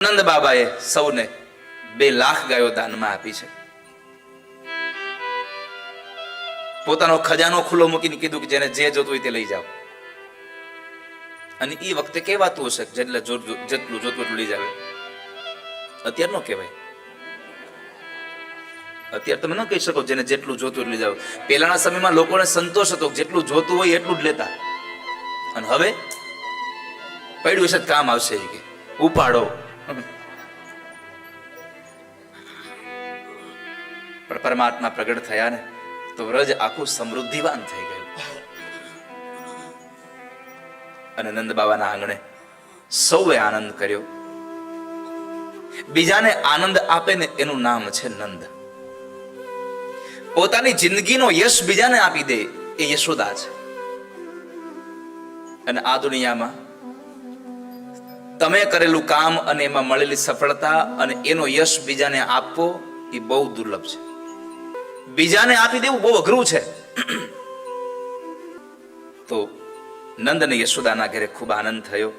નંદ બાબાએ સૌને 2 લાખ ગાયો દાનમાં આપી છે. પોતાનો ખજાનો ખુલ્લો મૂકીને કીધું કે જેને જે જોતું હોય તે લઈ જાઓ. અને એ વખતે કહેવાતું હશે જેટલું જોતું એટલું લઈ જાવે. અત્યારે નો કહેવાય. અત્યારે તમે ન કહી શકો જેને જેટલું જોતું એટલું લઈ જાવ. પહેલાના સમયમાં લોકોને સંતોષ હતો, જેટલું જોતું હોય એટલું જ લેતા. અને હવે પડ્યું હશે કામ આવશે કે ઉપાડો. પણ પરમાત્મા પ્રગટ થયા ને તો વ્રજ આખું સમૃદ્ધિવાન થઈ ગયું. અને નંદ બાબાના આંગણે સૌએ આનંદ કર્યો. બીજાને આનંદ આપે ને એનું નામ છે નંદ. પોતાની જિંદગીનો યશ બીજાને આપી દે એ યશોદા છે. અને આ દુનિયામાં તમે કરેલું કામ અને એમાં મળેલી સફળતા અને એનો યશ બીજાને આપવો એ બહુ દુર્લભ છે. બીજાને આપી દેવું બહુ અઘરું છે. તો નંદ અને યશોદાના ઘરે ખૂબ આનંદ થયો.